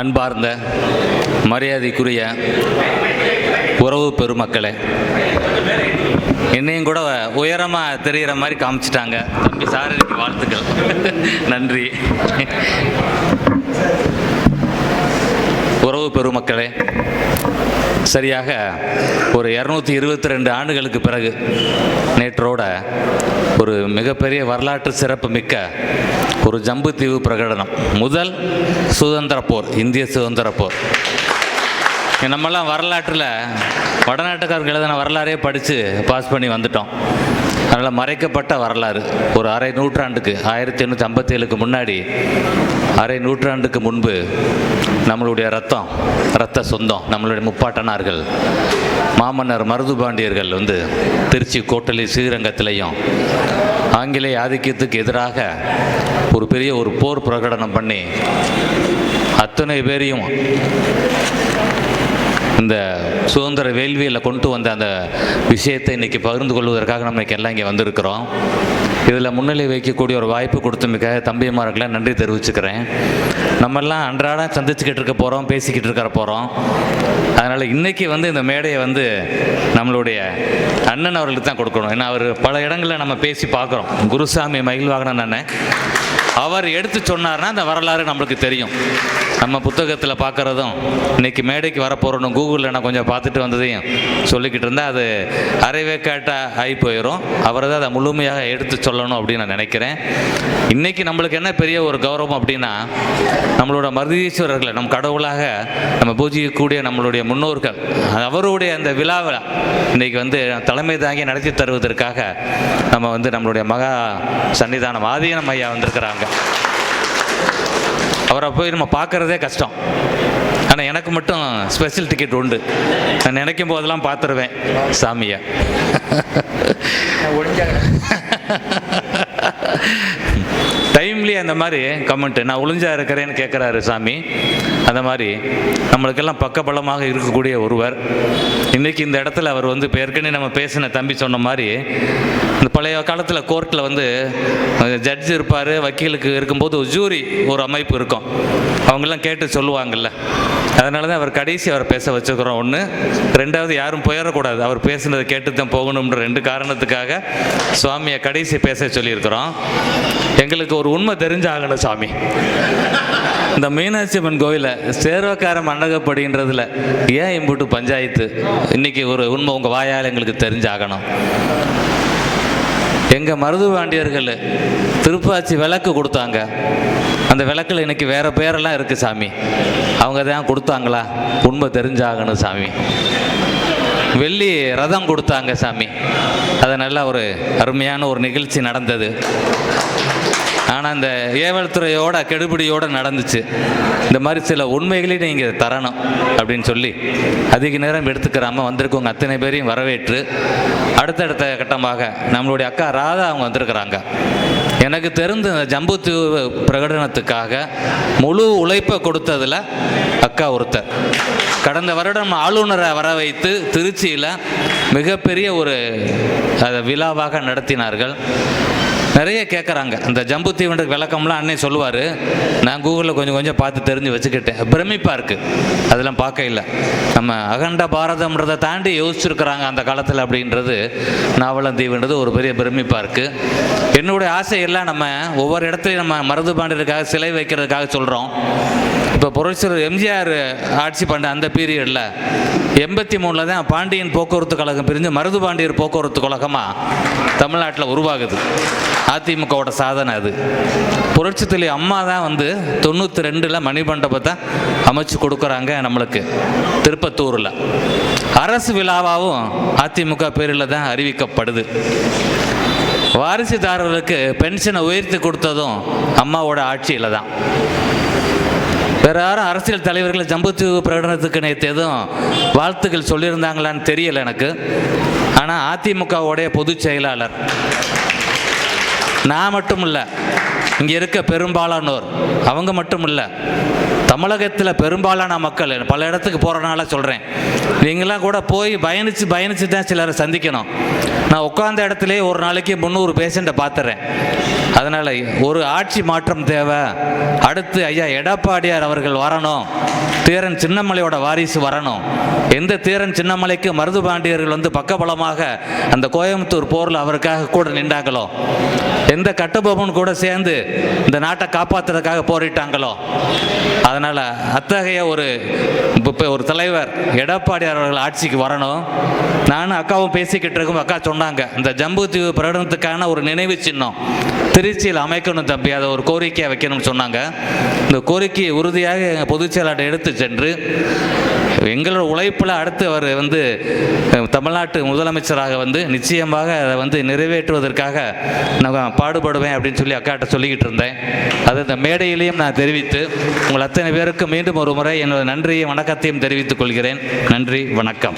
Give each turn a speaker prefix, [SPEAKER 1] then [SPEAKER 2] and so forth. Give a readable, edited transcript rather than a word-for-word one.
[SPEAKER 1] அன்பார்ந்த மரியாதைக்குரிய உறவு பெருமக்களே, என்னையும் கூட உயரமாக தெரிகிற மாதிரி காமிச்சிட்டாங்க. தம்பி சாரதிக்கு வாழ்த்துக்கள். நன்றி. உறவு பெருமக்களே, சரியாக ஒரு 222 ஆண்டுகளுக்கு பிறகு நேற்றோட ஒரு மிகப்பெரிய வரலாற்று சிறப்பு மிக்க ஒரு ஜம்புத்தீவு பிரகடனம், முதல் சுதந்திர போர், இந்திய சுதந்திர போர். நம்மெல்லாம் வரலாற்றில் வடநாட்டுக்காரர்கள் எழுதின வரலாறே படித்து பாஸ் பண்ணி வந்துட்டோம். அதனால் மறைக்கப்பட்ட வரலாறு ஒரு அரை நூற்றாண்டுக்கு 1857க்கு முன்னாடி, அரை நூற்றாண்டுக்கு முன்பு நம்மளுடைய இரத்த சொந்தம், நம்மளுடைய முப்பாட்டனார்கள் மாமன்னர் மருதுபாண்டியர்கள் திருச்சி கோட்டலி ஸ்ரீரங்கத்திலையும் ஆங்கிலேய ஆதிக்கத்துக்கு எதிராக ஒரு பெரிய ஒரு போர் பிரகடனம் பண்ணி அத்தனை பேரையும் இந்த சுதந்திர வேள்வியில் கொண்டு வந்த அந்த விஷயத்தை இன்றைக்கி பகிர்ந்து கொள்வதற்காக நம்ம எல்லாம் இங்கே வந்திருக்கிறோம். இதில் முன்னிலை வைக்கக்கூடிய ஒரு வாய்ப்பு கொடுத்தமைக்காக தம்பிமார்களை நன்றி தெரிவிச்சுக்கிறேன். நம்மெல்லாம் அன்றாடம் சந்திச்சுக்கிட்டு இருக்க போகிறோம், பேசிக்கிட்டு இருக்க போகிறோம். அதனால் இன்றைக்கி இந்த மேடையை நம்மளுடைய அண்ணன் அவர்களுக்கு தான் கொடுக்கணும். ஏன்னா அவர் பல இடங்களில் நம்ம பேசி பார்க்குறோம். குருசாமி மயில்வாகனன் அண்ணன் அவர் எடுத்து சொன்னார்னா அந்த வரலாறு நம்மளுக்கு தெரியும். நம்ம புத்தகத்தில் பார்க்குறதும் இன்றைக்கி மேடைக்கு வரப்போகிறோம் கூகுளில் நான் கொஞ்சம் பார்த்துட்டு வந்ததையும் சொல்லிக்கிட்டு இருந்தால் அது அரைவேக்காட்டாக ஆகி போயிடும். அவரை தான் அதை முழுமையாக எடுத்து சொல்லணும் அப்படின்னு நான் நினைக்கிறேன். இன்றைக்கி நம்மளுக்கு என்ன பெரிய ஒரு கௌரவம் அப்படின்னா, நம்மளோட மருதீஸ்வரர்களை நம் கடவுளாக நம்ம பூஜிக்கக்கூடிய நம்மளுடைய முன்னோர்கள் அவருடைய அந்த விழாவில் இன்றைக்கி தலைமை தாங்கி நடத்தி தருவதற்காக நம்ம நம்மளுடைய மகா சன்னிதானம் ஆதீனம் ஐயா வந்திருக்கிறாங்க. அவரை போய் நம்ம பார்க்குறதே கஷ்டம். ஆனால் எனக்கு மட்டும் ஸ்பெஷல் டிக்கெட் உண்டு. நான் நினைக்கும் போதெல்லாம் பார்த்துருவேன் சாமியை. டைம்லி அந்த மாதிரி கமெண்ட்டு, நான் ஒளிஞ்சா இருக்கிறேன்னு கேட்குறாரு சாமி. அந்த மாதிரி நம்மளுக்கெல்லாம் பக்கபலமாக இருக்கக்கூடிய ஒருவர் இன்றைக்கி இந்த இடத்துல அவர் இப்போ ஏற்கனவே நம்ம பேசின தம்பி சொன்ன மாதிரி, இந்த பழைய காலத்தில் கோர்ட்டில் ஜட்ஜ் இருப்பார், வக்கீலுக்கு இருக்கும்போது ஒரு ஜூரி ஒரு அமைப்பு இருக்கும், அவங்கெல்லாம் கேட்டு சொல்லுவாங்கள்ல. அதனால தான் அவர் கடைசி அவர் பேச வச்சுக்கிறோம். ஒன்று, ரெண்டாவது யாரும் போயிடக்கூடாது, அவர் பேசுனதை கேட்டு தான் போகணுன்ற 2 காரணத்துக்காக சுவாமியை கடைசி பேச சொல்லியிருக்கிறோம். எங்களுக்கு ஒரு உண்மை தெரிஞ்சாகணும் சாமி. இந்த மீனாட்சி அம்மன் கோயிலை சேர்வக்கார மண்டகப்படின்றதுல ஏன் இம்புட்டு பஞ்சாயத்து? இன்றைக்கி ஒரு உண்மை உங்கள் வாயால் எங்களுக்கு தெரிஞ்சாகணும். எங்கள் மருதுபாண்டியர்கள் திருப்பாச்சி விளக்கு கொடுத்தாங்க. அந்த விளக்கில் இன்றைக்கி வேறு பேரெல்லாம் இருக்குது சாமி. அவங்க தான் கொடுத்தாங்களா? உண்மை தெரிஞ்சாகணும் சாமி. வெள்ளி ரதம் கொடுத்தாங்க சாமி. அது நல்ல ஒரு அருமையான ஒரு நிகழ்ச்சி நடந்தது. ஆனால் இந்த ஏவல் துறையோட கெடுபிடியோடு நடந்துச்சு. இந்த மாதிரி சில உண்மைகளையும் நீங்கள் தரணும் அப்படின்னு சொல்லி அதிக நேரம் எடுத்துக்கிறாமல் வந்திருக்கவங்க அத்தனை பேரையும் வரவேற்று அடுத்தடுத்த கட்டமாக நம்மளுடைய அக்கா ராதா அவங்க வந்திருக்கிறாங்க. எனக்கு தெரிந்த இந்த ஜம்புத்தீவு பிரகடனத்துக்காக முழு உழைப்பை கொடுத்ததில் அக்கா ஒருத்தர். கடந்த வருடம் ஆளுநரை வர வைத்து திருச்சியில் மிகப்பெரிய ஒரு விழாவாக நடத்தினார்கள். நிறைய கேட்குறாங்க. அந்த ஜம்புத்தீவுன்ற விளக்கம்லாம் அன்னை சொல்லுவார். நான் கூகுளில் கொஞ்சம் பார்த்து தெரிஞ்சு வச்சுக்கிட்டேன். பிரமிப்பாக இருக்குது. அதெல்லாம் பார்க்க இல்லை. நம்ம அகண்ட பாரதம்ன்றதை தாண்டி யோசிச்சுருக்கிறாங்க அந்த காலத்தில் அப்படின்றது, நாவலந்தீவுன்றது ஒரு பெரிய பிரமிப்பாக இருக்குது. என்னுடைய ஆசையெல்லாம் நம்ம ஒவ்வொரு இடத்துலையும் நம்ம மருதுபாண்டியருக்காக சிலை வைக்கிறதுக்காக சொல்கிறோம். இப்போ புரட்சியாளர் எம்ஜிஆர் ஆட்சி பண்ண அந்த பீரியடில் 83 தான் பாண்டியன் போக்குவரத்து கழகம் பிரிஞ்சு மருதுபாண்டியர் போக்குவரத்து கழகமாக தமிழ்நாட்டில் உருவாகுது. அதிமுகவோட சாதனை அது. புரட்சித்தலை அம்மா தான் 92 மணிமண்டபத்தை அமைச்சு கொடுக்குறாங்க நம்மளுக்கு திருப்பத்தூரில். அரசு விழாவாகவும் அதிமுக பேரில் தான் அறிவிக்கப்படுது. வாரிசுதாரர்களுக்கு பென்ஷனை உயர்த்தி கொடுத்ததும் அம்மாவோட ஆட்சியில் தான். வேறு யாரும் அரசியல் தலைவர்கள் ஜம்புத்தீவு பிரகடனத்துக்கு நேற்று எதுவும் வாழ்த்துக்கள் சொல்லியிருந்தாங்களான்னு தெரியலை எனக்கு. ஆனால் அதிமுகவுடைய பொதுச் செயலாளர், நான் மட்டும் இல்லை, இங்கே இருக்க பெரும்பாலானோர், அவங்க மட்டும் இல்லை, தமிழகத்தில் பெரும்பாலான மக்கள், பல இடத்துக்கு போகிறனால சொல்கிறேன், நீங்களாம் கூட போய் பயணித்து தான் சிலரை சந்திக்கணும். நான் உட்கார்ந்த இடத்துலேயே ஒரு நாளைக்கு 300 பேஷண்ட்டை பார்த்துறேன். அதனால் ஒரு ஆட்சி மாற்றம் தேவை. அடுத்து ஐயா எடப்பாடியார் அவர்கள் வரணும், தீரன் சின்னமலையோட வாரிசு வரணும். எந்த தீரன் சின்னமலைக்கு மருதுபாண்டியர்கள் வந்து பக்கபலமாக அந்த கோயம்புத்தூர் போரில் அவருக்காக கூட நின்றாங்களோ, எந்த கட்டபொம்மன் கூட சேர்ந்து இந்த நாட்டை காப்பாற்றுறதுக்காக போரிட்டாங்களோ, அதனால் அத்தகைய ஒரு தலைவர் எடப்பாடியார் அவர்கள் ஆட்சிக்கு வரணும். நானும் அக்காவும் பேசிக்கிட்டு இருக்கும், அக்கா சொன்னாங்க இந்த ஜம்புத்தீவு பிரகடனத்துக்கான ஒரு நினைவு சின்னம் திருச்சியில் அமைக்கணும் தம்பி, அதை ஒரு கோரிக்கையை வைக்கணும்னு சொன்னாங்க. இந்த கோரிக்கையை உறுதியாக எங்கள் பொதுச் செயலாளர் எடுத்து சென்று எங்களோட உழைப்பில் அடுத்து அவர் வந்து தமிழ்நாட்டு முதலமைச்சராக வந்து நிச்சயமாக அதை வந்து நிறைவேற்றுவதற்காக நான் பாடுபடுவேன் அப்படின்னு சொல்லி அக்காட்ட சொல்லிக்கிட்டு இருந்தேன். அது இந்த மேடையிலையும் நான் தெரிவித்து உங்கள் அத்தனை பேருக்கு மீண்டும் ஒரு முறை என்னோட நன்றியை வணக்கத்தையும் தெரிவித்துக் கொள்கிறேன். நன்றி, வணக்கம்.